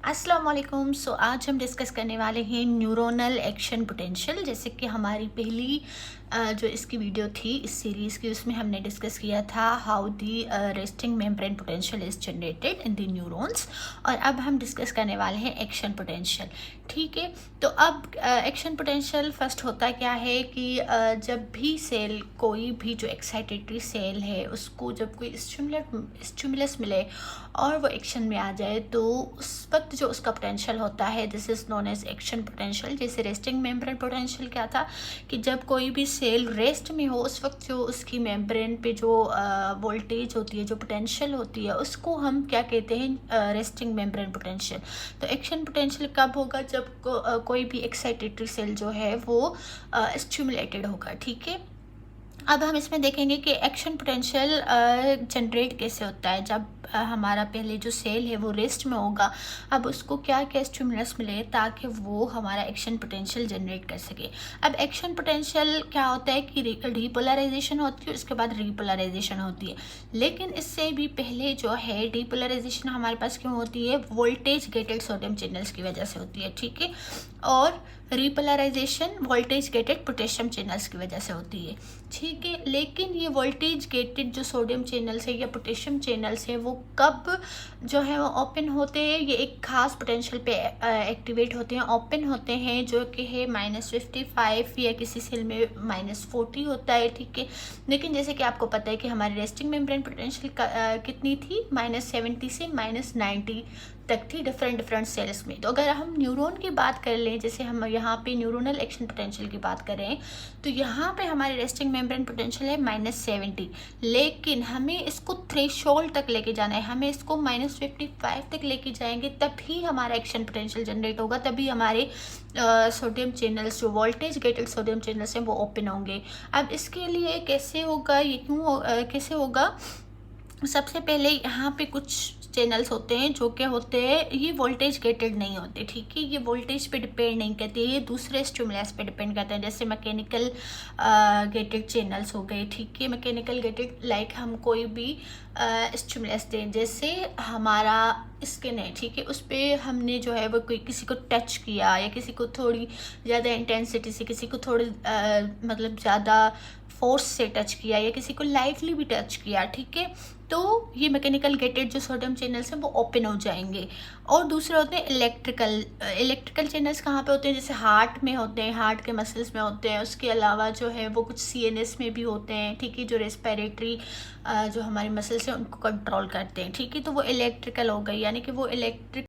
अस्सलाम वालेकुम। आज हम डिस्कस करने वाले हैं न्यूरोनल एक्शन पोटेंशियल। जैसे कि हमारी पहली जो इसकी वीडियो थी इस सीरीज़ की, उसमें हमने डिस्कस किया था how the resting membrane potential is generated in the neurons. और अब हम डिस्कस करने वाले हैं एक्शन पोटेंशियल। ठीक है, तो अब एक्शन पोटेंशियल फर्स्ट होता क्या है कि जब भी सेल, कोई भी जो एक्साइटेटरी सेल है, उसको जब कोई स्टिमुलस मिले और वो एक्शन में आ जाए, तो उस वक्त जो उसका पोटेंशियल होता है this is known as action potential. जैसे रेस्टिंग मेम्ब्रेन पोटेंशियल क्या था कि जब कोई भी सेल रेस्ट में हो, उस वक्त जो उसकी मेम्ब्रेन पे जो वोल्टेज होती है, जो पोटेंशियल होती है, उसको हम क्या कहते हैं, रेस्टिंग मेम्ब्रेन पोटेंशियल। तो एक्शन पोटेंशियल कब होगा? जब कोई भी एक्साइटेटरी सेल जो है वो स्टिमुलेटेड होगा। ठीक है, अब हम इसमें देखेंगे कि एक्शन पोटेंशियल जनरेट कैसे होता है। जब हमारा पहले जो सेल है वो रेस्ट में होगा, अब उसको क्या क्या स्टिमुलस मिले ताकि वो हमारा एक्शन पोटेंशियल जनरेट कर सके। अब एक्शन पोटेंशियल क्या होता है कि डीपोलराइजेशन होती है, उसके बाद रीपोलराइजेशन होती है। लेकिन इससे भी पहले जो है डीपोलराइजेशन हमारे पास क्यों होती है? वोल्टेज गेटेड सोडियम चैनल्स की वजह से होती है। ठीक है, और repolarization voltage gated potassium channels की वजह से होती है। ठीक है, लेकिन ये वोल्टेज गेटेड जो सोडियम चैनल्स है या पोटेशियम चैनल्स है, वो कब जो है वो ओपन होते हैं? ये एक खास पोटेंशियल पे एक्टिवेट होते हैं, ओपन होते हैं, जो कि है -55 या किसी सेल में -40 होता है। ठीक है, लेकिन जैसे कि आपको पता है कि हमारी रेस्टिंग मेम्ब्रेन पोटेंशियल कितनी थी? -70 से -90 तक थी डिफरेंट सेल्स में। तो अगर हम न्यूरॉन की बात कर लें, जैसे हम यहाँ पे न्यूरोनल एक्शन पोटेंशियल की बात करें, तो यहाँ पे हमारी रेस्टिंग मेम्ब्रेन पोटेंशियल है -70, लेकिन हमें इसको थ्रेशोल्ड तक लेके जाना है। हमें इसको -55 तक लेके जाएंगे तभी हमारा एक्शन पोटेंशियल जनरेट होगा, तभी हमारे सोडियम चैनल्स, जो वोल्टेज गेटेड सोडियम चैनल्स हैं, वो ओपन होंगे। अब इसके लिए कैसे होगा, ये कैसे होगा? सबसे पहले यहाँ पे कुछ चैनल्स होते हैं जो क्या होते हैं, ये वोल्टेज गेटेड नहीं होते। ठीक है, ये वोल्टेज पे डिपेंड नहीं करते, ये दूसरे स्टिमुलस पे डिपेंड करते हैं। जैसे मैकेनिकल गेटेड चैनल्स हो गए। ठीक है, मैकेनिकल गेटेड लाइक हम कोई भी स्टिमुलस दें, जैसे हमारा स्किन है, ठीक है, उस पर हमने जो है वो कोई किसी को टच किया या किसी को थोड़ी ज़्यादा इंटेंसिटी से, किसी को थोड़ी मतलब ज़्यादा फोर्स से टच किया या किसी को लाइटली भी टच किया। ठीक है, तो ये मैकेनिकल गेटेड जो सोडियम चैनल्स हैं वो ओपन हो जाएंगे। और दूसरे होते हैं इलेक्ट्रिकल चैनल्स। कहाँ पे होते हैं? जैसे हार्ट में होते हैं, हार्ट के मसल्स में होते हैं। उसके अलावा जो है वो कुछ सीएनएस में भी होते हैं। ठीक है, जो रेस्पिरेटरी जो हमारी मसल्स हैं उनको कंट्रोल करते हैं। ठीक है, तो वो इलेक्ट्रिकल हो गई, यानी कि वो इलेक्ट्रिक